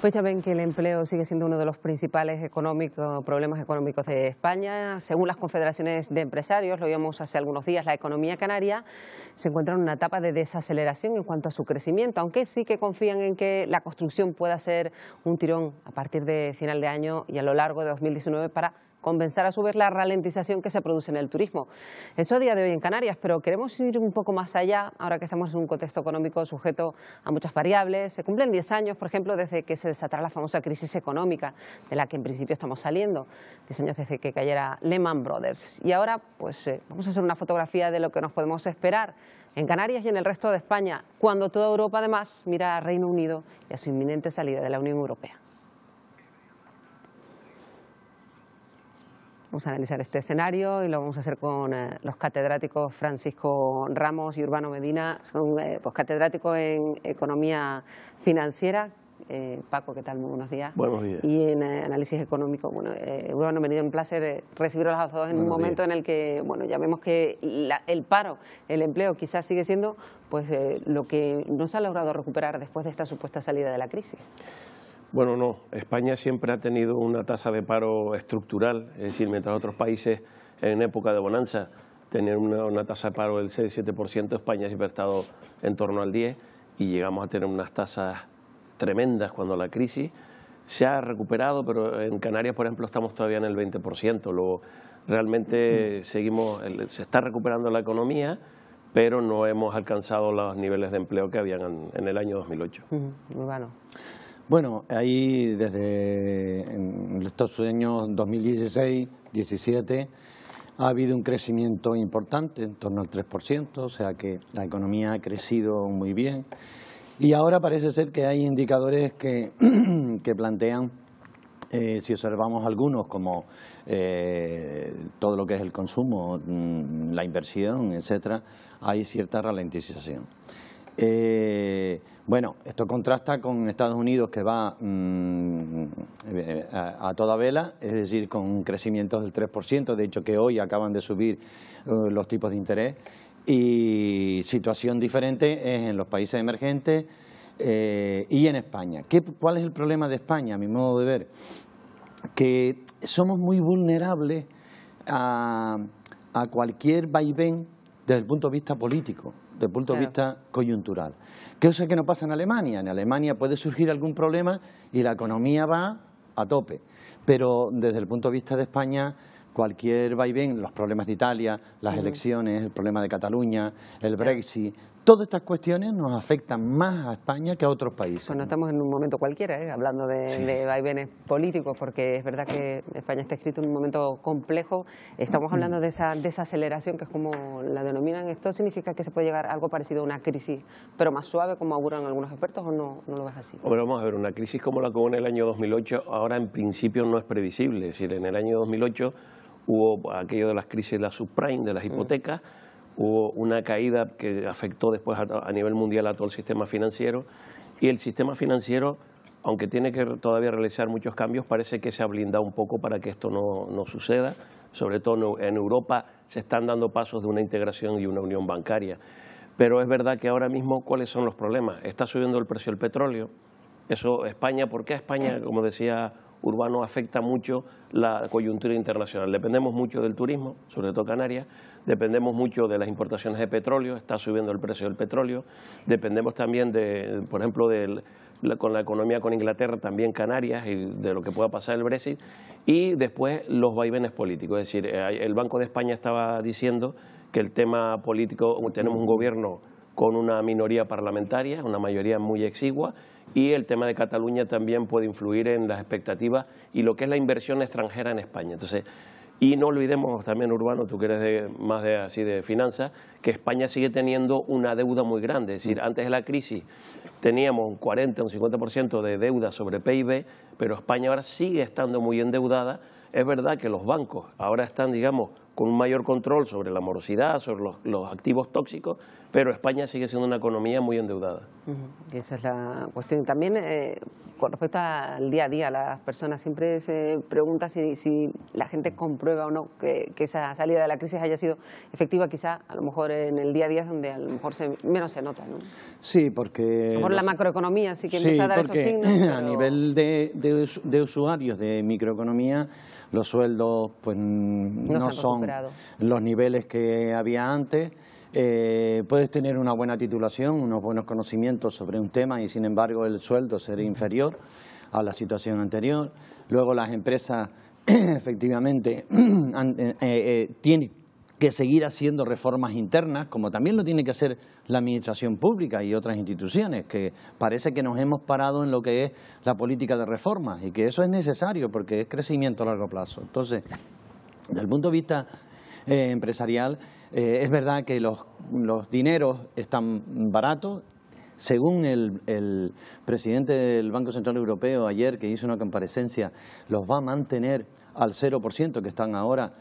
Pues ya ven que el empleo sigue siendo uno de los principales problemas económicos de España. Según las confederaciones de empresarios, lo vimos hace algunos días, la economía canaria se encuentra en una etapa de desaceleración en cuanto a su crecimiento, aunque sí que confían en que la construcción pueda ser un tirón a partir de final de año y a lo largo de 2019 para compensar a su vez la ralentización que se produce en el turismo. Eso a día de hoy en Canarias, pero queremos ir un poco más allá, ahora que estamos en un contexto económico sujeto a muchas variables. Se cumplen 10 años, por ejemplo, desde que se desatara la famosa crisis económica, de la que en principio estamos saliendo. 10 años desde que cayera Lehman Brothers. Y ahora, pues vamos a hacer una fotografía de lo que nos podemos esperar en Canarias y en el resto de España, cuando toda Europa además mira a Reino Unido y a su inminente salida de la Unión Europea. Vamos a analizar este escenario y lo vamos a hacer con los catedráticos Francisco Ramos y Urbano Medina. Son pues, catedráticos en Economía Financiera. Paco, ¿qué tal? Muy buenos días. Buenos días. Y en Análisis Económico. Bueno, Urbano Medina, un placer recibiros a los dos en un momento en el que, bueno, ya vemos que el paro, el empleo quizás sigue siendo pues lo que no se ha logrado recuperar después de esta supuesta salida de la crisis. Bueno, no. España siempre ha tenido una tasa de paro estructural, es decir, mientras otros países en época de bonanza tenían una tasa de paro del 6-7%, España siempre ha estado en torno al 10% y llegamos a tener unas tasas tremendas cuando la crisis se ha recuperado, pero en Canarias, por ejemplo, estamos todavía en el 20%. Luego, realmente se está recuperando la economía, pero no hemos alcanzado los niveles de empleo que habían en el año 2008. Bueno. Bueno, ahí desde estos años 2016-17 ha habido un crecimiento importante, en torno al 3%, o sea que la economía ha crecido muy bien. Y ahora parece ser que hay indicadores que plantean, si observamos algunos, como todo lo que es el consumo, la inversión, etcétera, hay cierta ralentización. Bueno, esto contrasta con Estados Unidos, que va a toda vela, es decir, con un crecimiento del 3%, de hecho que hoy acaban de subir los tipos de interés, y situación diferente es en los países emergentes y en España. ¿Cuál es el problema de España, a mi modo de ver? Que somos muy vulnerables a cualquier vaivén desde el punto de vista político, desde el punto de vista coyuntural. ¿Qué cosa que no pasa en Alemania? En Alemania puede surgir algún problema y la economía va a tope, pero desde el punto de vista de España, cualquier vaivén, los problemas de Italia, las elecciones, el problema de Cataluña, el Brexit, todas estas cuestiones nos afectan más a España que a otros países. Bueno, estamos en un momento cualquiera, hablando de vaivenes políticos, porque es verdad que España está escrito en un momento complejo. Estamos hablando de esa desaceleración, que es como la denominan. ¿Esto significa que se puede llegar a algo parecido a una crisis, pero más suave, como auguran algunos expertos, o no lo ves así? Hombre, vamos a ver, una crisis como la que hubo en el año 2008, ahora en principio no es previsible. Es decir, en el año 2008 hubo aquello de las crisis de la subprime, de las hipotecas, hubo una caída que afectó después a nivel mundial a todo el sistema financiero, y el sistema financiero, aunque tiene que todavía realizar muchos cambios, parece que se ha blindado un poco para que esto no suceda. Sobre todo en Europa se están dando pasos de una integración y una unión bancaria. Pero es verdad que ahora mismo, ¿cuáles son los problemas? Está subiendo el precio del petróleo. Eso, España, ¿por qué a España, como decía Urbano, afecta mucho la coyuntura internacional? Dependemos mucho del turismo, sobre todo Canarias, dependemos mucho de las importaciones de petróleo, está subiendo el precio del petróleo, dependemos también de, por ejemplo, con la economía con Inglaterra, también Canarias, y de lo que pueda pasar el Brexit, y después los vaivenes políticos. Es decir, el Banco de España estaba diciendo que el tema político, tenemos un gobierno con una minoría parlamentaria, una mayoría muy exigua, y el tema de Cataluña también puede influir en las expectativas y lo que es la inversión extranjera en España. Entonces, y no olvidemos también, Urbano, tú que eres más de finanzas, que España sigue teniendo una deuda muy grande. Es decir, antes de la crisis teníamos un 40 o un 50% de deuda sobre PIB, pero España ahora sigue estando muy endeudada. Es verdad que los bancos ahora están, digamos, con un mayor control sobre la morosidad, sobre los activos tóxicos, pero España sigue siendo una economía muy endeudada. Y esa es la cuestión. También con respecto al día a día, las personas siempre se preguntan si la gente comprueba o no que esa salida de la crisis haya sido efectiva. Quizá a lo mejor en el día a día es donde a lo mejor menos se nota, ¿no? Sí, porque... A lo mejor la macroeconomía sí que empieza a dar esos signos. Pero... a nivel de usuarios de microeconomía, los sueldos pues no son los niveles que había antes. Puedes tener una buena titulación, unos buenos conocimientos sobre un tema y sin embargo el sueldo será inferior a la situación anterior. Luego las empresas efectivamente tienen que seguir haciendo reformas internas, como también lo tiene que hacer la administración pública y otras instituciones, que parece que nos hemos parado en lo que es la política de reformas y que eso es necesario porque es crecimiento a largo plazo. Entonces, desde el punto de vista empresarial, es verdad que los dineros están baratos. Según el presidente del Banco Central Europeo ayer, que hizo una comparecencia, los va a mantener al 0% que están ahora.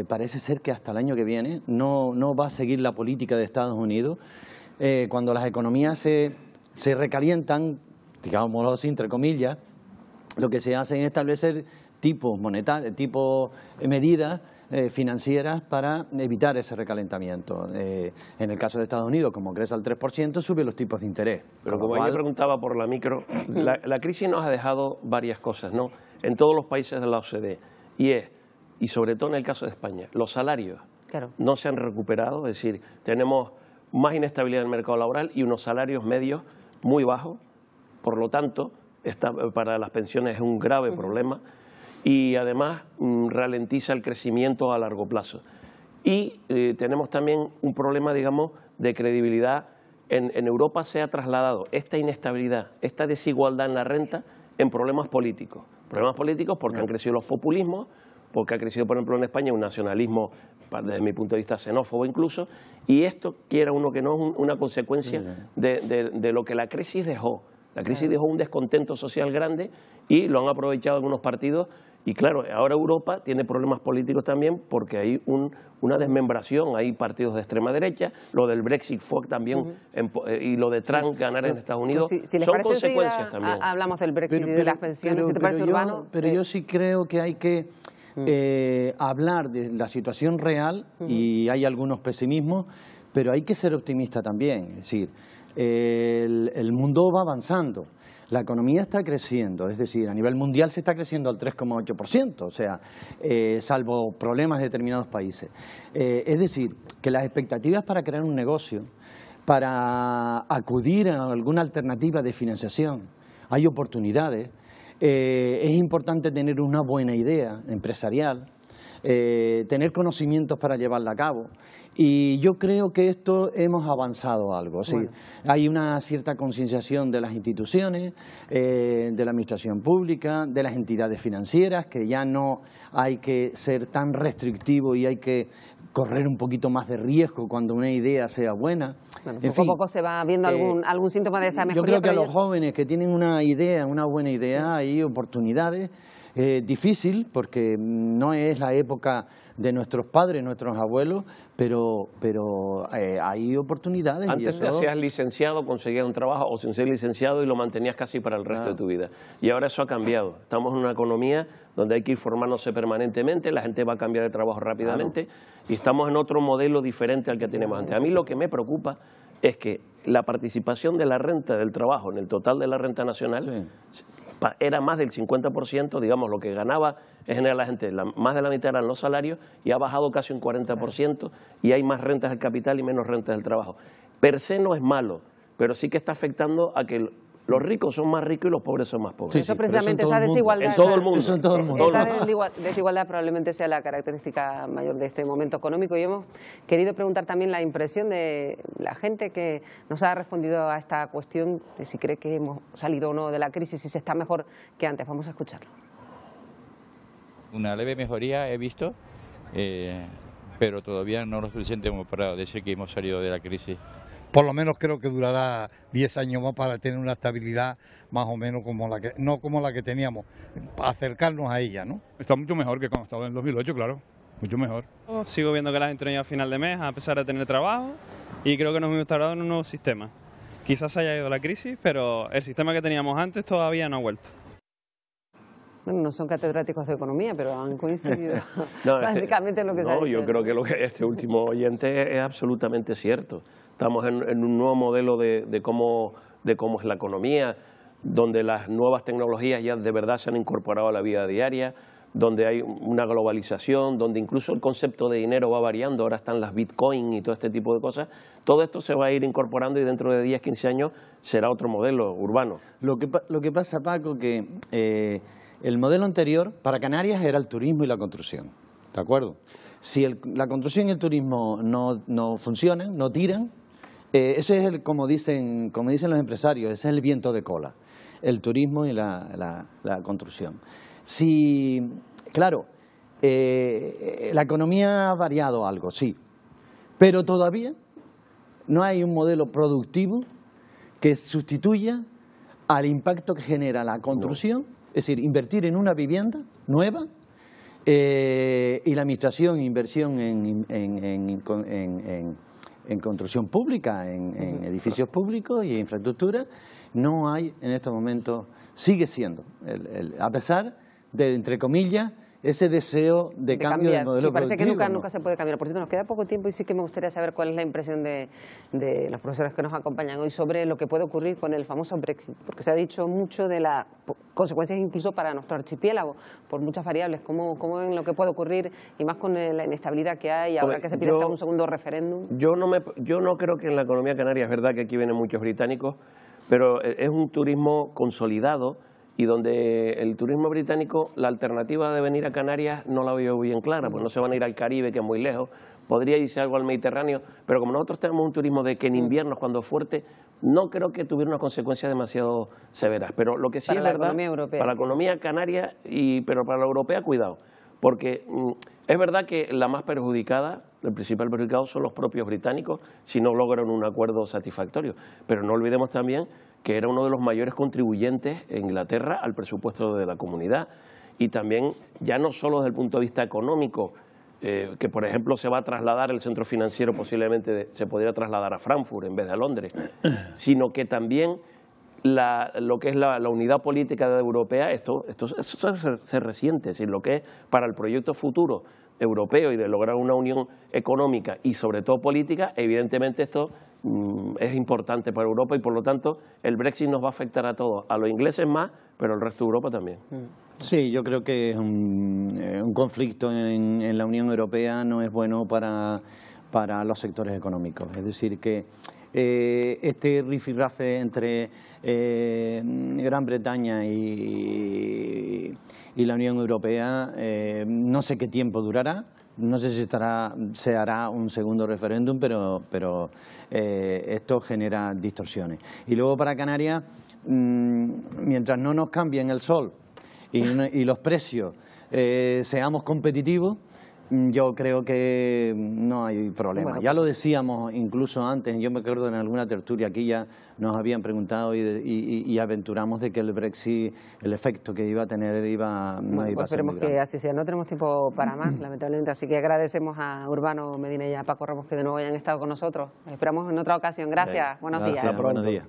Parece ser que hasta el año que viene no va a seguir la política de Estados Unidos. Cuando las economías se recalientan, digámoslo así, entre comillas, lo que se hace es establecer tipos monetarios, medidas financieras para evitar ese recalentamiento. En el caso de Estados Unidos, como crece al 3%, sube los tipos de interés. Pero como yo preguntaba por la micro, la crisis nos ha dejado varias cosas, ¿no? En todos los países de la OCDE, y sobre todo en el caso de España, los salarios no se han recuperado, es decir, tenemos más inestabilidad en el mercado laboral y unos salarios medios muy bajos, por lo tanto, para las pensiones es un grave problema. Y además ralentiza el crecimiento a largo plazo. Y tenemos también un problema, digamos, de credibilidad. En Europa se ha trasladado esta inestabilidad, esta desigualdad en la renta en problemas políticos. Problemas políticos porque han crecido los populismos, porque ha crecido, por ejemplo, en España un nacionalismo, desde mi punto de vista, xenófobo incluso, y esto, quiera uno que no, es una consecuencia de lo que la crisis dejó. La crisis dejó un descontento social grande y lo han aprovechado algunos partidos. Y claro, ahora Europa tiene problemas políticos también porque hay una desmembración, hay partidos de extrema derecha, lo del Brexit fue también, y lo de Trump ganar en Estados Unidos, si les son parece, consecuencias también. Hablamos del Brexit y de las pensiones, ¿si te parece, Urbano? Pero yo sí creo que hay que hablar de la situación real y hay algunos pesimismos, pero hay que ser optimista también, es decir, el mundo va avanzando. La economía está creciendo, es decir, a nivel mundial se está creciendo al 3,8%, o sea, salvo problemas de determinados países. Es decir, que las expectativas para crear un negocio, para acudir a alguna alternativa de financiación, hay oportunidades. Es importante tener una buena idea empresarial, tener conocimientos para llevarla a cabo. Y yo creo que esto hemos avanzado algo. Sí. Bueno. Hay una cierta concienciación de las instituciones, de la administración pública, de las entidades financieras, que ya no hay que ser tan restrictivo y hay que correr un poquito más de riesgo cuando una idea sea buena. Bueno, poco a poco se va viendo algún síntoma de esa mejoría. Yo creo que a los jóvenes que tienen una idea, una buena idea, hay oportunidades. Difícil porque no es la época de nuestros padres, nuestros abuelos, pero hay oportunidades. Antes te hacías licenciado, conseguías un trabajo, o sin ser licenciado y lo mantenías casi para el resto de tu vida. Y ahora eso ha cambiado. Estamos en una economía donde hay que ir formándose permanentemente, la gente va a cambiar de trabajo rápidamente y estamos en otro modelo diferente al que teníamos antes. A mí lo que me preocupa es que la participación de la renta del trabajo en el total de la renta nacional era más del 50%, digamos, lo que ganaba en general la gente, más de la mitad eran los salarios y ha bajado casi un 40% y hay más rentas del capital y menos rentas del trabajo. Per se no es malo, pero sí que está afectando a que los ricos son más ricos y los pobres son más pobres. Eso precisamente, esa desigualdad. En todo el mundo. Eso en todo el mundo. Esa desigualdad probablemente sea la característica mayor de este momento económico. Y hemos querido preguntar también la impresión de la gente que nos ha respondido a esta cuestión, de si cree que hemos salido o no de la crisis, si se está mejor que antes. Vamos a escucharlo. Una leve mejoría he visto, pero todavía no lo suficiente para decir que hemos salido de la crisis. Por lo menos creo que durará 10 años más para tener una estabilidad más o menos como la que, no como la que teníamos, acercarnos a ella, ¿no? Está mucho mejor que cuando estaba en el 2008, claro, mucho mejor. Sigo viendo que la gente no llega a final de mes a pesar de tener trabajo y creo que nos hemos instalado en un nuevo sistema. Quizás se haya ido la crisis, pero el sistema que teníamos antes todavía no ha vuelto. Bueno, no son catedráticos de economía, pero han coincidido No, básicamente en lo que se ha dicho. Yo creo que lo que este último oyente es absolutamente cierto. Estamos en un nuevo modelo de cómo es la economía, donde las nuevas tecnologías ya de verdad se han incorporado a la vida diaria, donde hay una globalización, donde incluso el concepto de dinero va variando, ahora están las Bitcoin y todo este tipo de cosas. Todo esto se va a ir incorporando y dentro de 10, 15 años será otro modelo urbano. Lo que pasa, Paco, que el modelo anterior para Canarias era el turismo y la construcción, ¿de acuerdo? Si la construcción y el turismo no funcionan, no tiran, ese es como dicen los empresarios, ese es el viento de cola, el turismo y la construcción. Si, claro, la economía ha variado algo, sí, pero todavía no hay un modelo productivo que sustituya al impacto que genera la construcción, es decir, invertir en una vivienda nueva y la administración e inversión en construcción pública, en edificios públicos y en infraestructura. No hay en estos momentos, sigue siendo, a pesar de, entre comillas, ese deseo de cambio del modelo sí, parece productivo, que nunca se puede cambiar. Por cierto, nos queda poco tiempo y sí que me gustaría saber cuál es la impresión de los profesores que nos acompañan hoy sobre lo que puede ocurrir con el famoso Brexit, porque se ha dicho mucho de las consecuencias incluso para nuestro archipiélago, por muchas variables. ¿Cómo ven lo que puede ocurrir y más con la inestabilidad que hay ahora que se pide hasta un segundo referéndum? Yo no creo que en la economía canaria, es verdad que aquí vienen muchos británicos, pero es un turismo consolidado y donde el turismo británico, la alternativa de venir a Canarias no la veo bien clara, pues no se van a ir al Caribe, que es muy lejos, podría irse algo al Mediterráneo, pero como nosotros tenemos un turismo de que en invierno, cuando es fuerte, no creo que tuviera unas consecuencias demasiado severas. Pero lo que sí es verdad, para la economía canaria, pero para la europea, cuidado, porque es verdad que la más perjudicada, el principal perjudicado son los propios británicos si no logran un acuerdo satisfactorio, pero no olvidemos también que era uno de los mayores contribuyentes en Inglaterra al presupuesto de la comunidad y también ya no solo desde el punto de vista económico, que por ejemplo se va a trasladar el centro financiero, posiblemente se podría trasladar a Frankfurt en vez de a Londres, sino que también lo que es la unidad política europea, esto se resiente, es decir, lo que es para el proyecto futuro europeo y de lograr una unión económica y sobre todo política, evidentemente esto es importante para Europa y por lo tanto el Brexit nos va a afectar a todos, a los ingleses más, pero al resto de Europa también. Sí, yo creo que es un conflicto en la Unión Europea no es bueno para los sectores económicos, es decir que este rifirrafe entre Gran Bretaña y la Unión Europea no sé qué tiempo durará, no sé si se hará un segundo referéndum, pero esto genera distorsiones. Y luego para Canarias, mientras no nos cambien el sol y los precios seamos competitivos, yo creo que no hay problema. Bueno, ya lo decíamos incluso antes, yo me acuerdo en alguna tertulia aquí ya nos habían preguntado y aventuramos de que el Brexit, el efecto que iba a tener no iba a ser muy grande. Esperemos que así sea. No tenemos tiempo para más, lamentablemente, así que agradecemos a Urbano Medina y a Paco Ramos que de nuevo hayan estado con nosotros. Esperamos en otra ocasión. Gracias, buenos días. Buenos días.